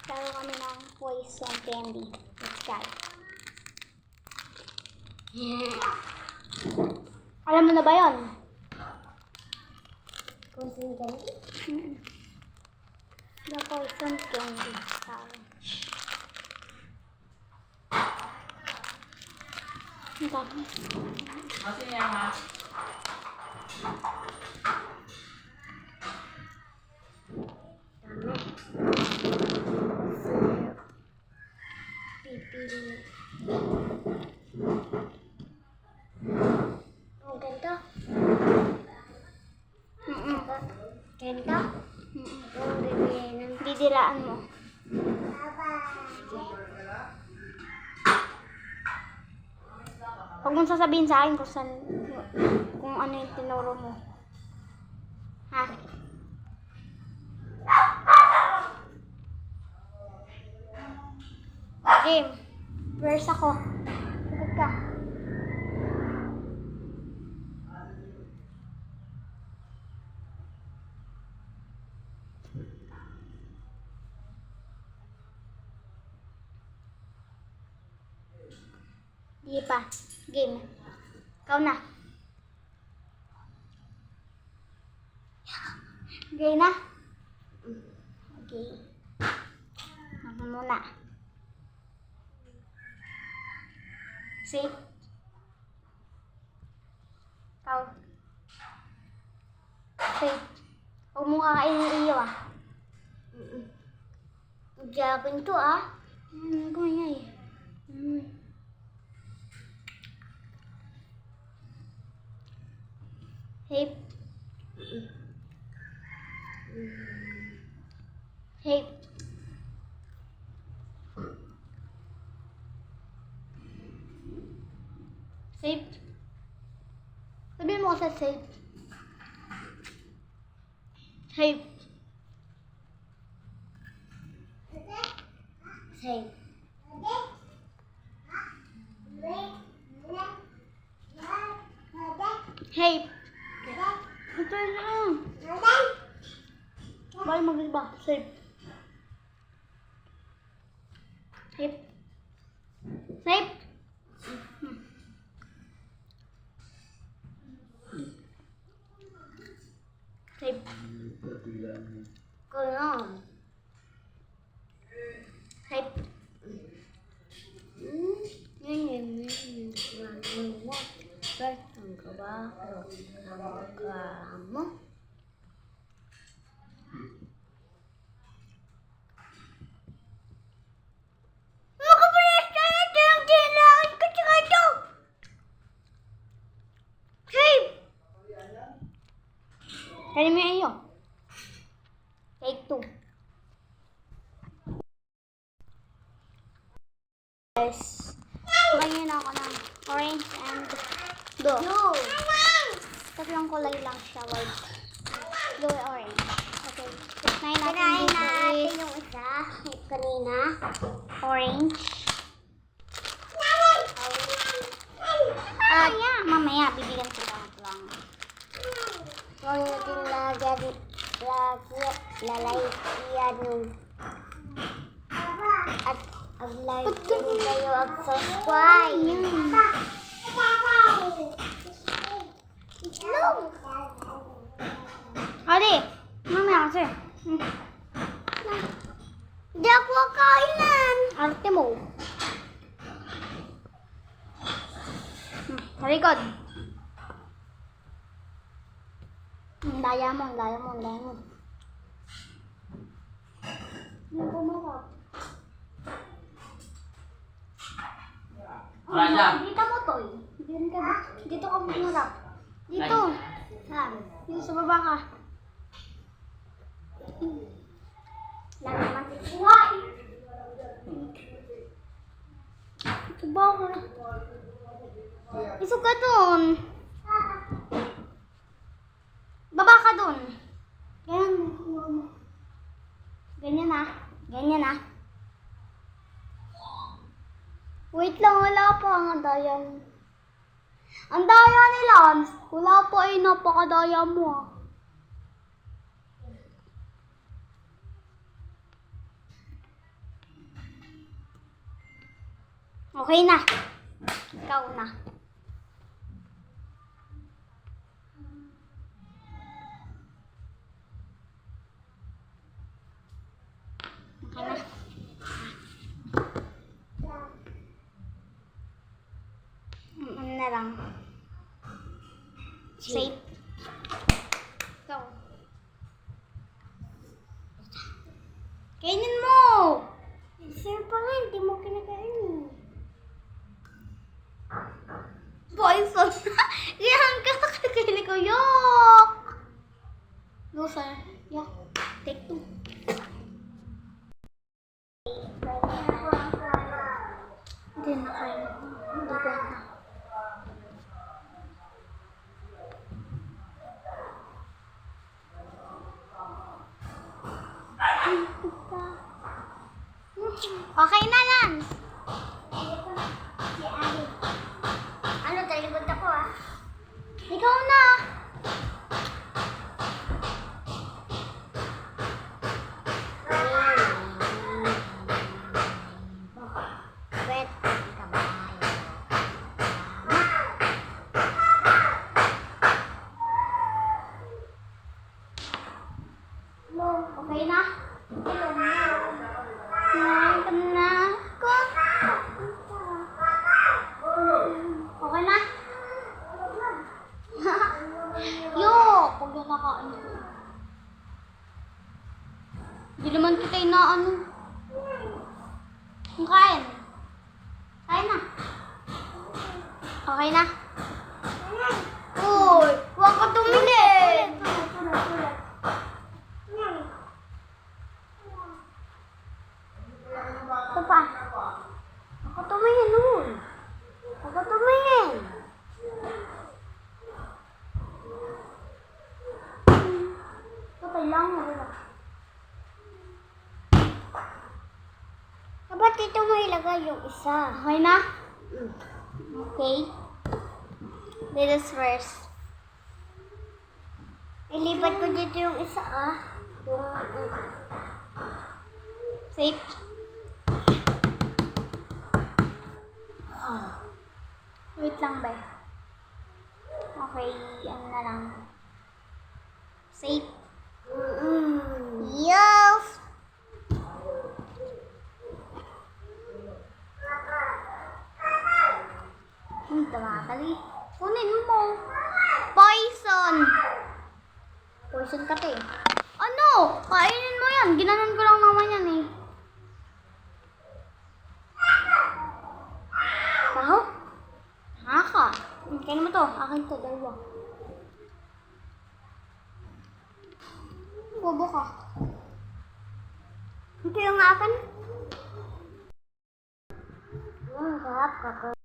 Laro kami ng poison candy. Let's try. Alam mo na ba yun? Poison candy? The poison candy challenge. Ang dami. Masih yang mas. Pipili. Ang ganda. Ganda? Ang bibili ng Didilaan mo. Huwag mong sasabihin sa akin kung ano yung tinuro mo. Ha? Game. Where's ako? Sagot ka. Di pa. Game. Ikaw na. Okay na? Okay. Ako muna. Safe. Ikaw. Safe. Huwag mo kakainin iyo ah. Japan to ah. Kumingay. Safe. Safe. Safe. Sabihin mo kasi safe. Safe. Safe. Safe. Ito na. Bye mag-iba. Safe. Safe. Safe. Safe. Kulong. Safe. Ang kabaho. Ang kamo. Makapalis ka na ito yung kailangan ko tsaka ito. Safe. Kaya mo yung iyo. Take 2. Yes. Ngayon ako ng orange and blue. No. Tatlong kulay lang siya. White, blue, and orange. Okay. Kinain natin Kinain dito natin is yung isa kanina. orange. Yeah. Mamaya, bibigyan ko lang. Huwag natin lalagyan yung at like din kayo ang subscribe. Hadi, mamaya kasi. Hindi ako kainan. Arte mo. Talikod. Diamond. Yung pumarap. Raja. Dito mo, Toy. Dito ka pumarap. Dito. Saan? Dito sa baba ka. Lang naman si Kuwai. Ito ba ako? Isog ka dun. Baba ka dun. Ganyan ah. Ganyan ah. Wait lang, wala pa ang dayan. Ang daya ni Lance. Wala pa eh, napakadaya mo ah. Okay na. Ikaw na. Okay na. Ano na lang. Safe. Ikaw. Kainin mo! Sir pa nga, hindi mo kinakain. Poison. Yan ka kakakili ko. Yok! Loser. Yok. Take two. Hindi na kayo. Hindi ko na. Okay na lang. Si Ali. Ano, talibot ako ah. Ikaw na. Wet kabayo. Okay na? Kumain ka na. Okay na? Yok! Huwag na nakain ko. Hindi naman kita inaano. Kung kain. Kain na. Okay na? Uy! Huwag ka tumingin! Ito pa. Ako tumingin nun. Ako tumingin. Okay lang. Wala. Ba't dito mo ilagay yung isa? Okay na? Okay. Ladies first. Ilipat ko dito yung isa ah. Yung, Safe. Wait lang ba? Okay, ano na lang. Safe. Yes! Tumatali. Kunin mo. Poison. Poison ka te. Ano? Kainin mo yan. Ginanon ko lang naman yan eh. Baho? Haka. Kainin mo to. Akin to. Dalawa. Bobo ka. Ito yung akin. Sarap ka.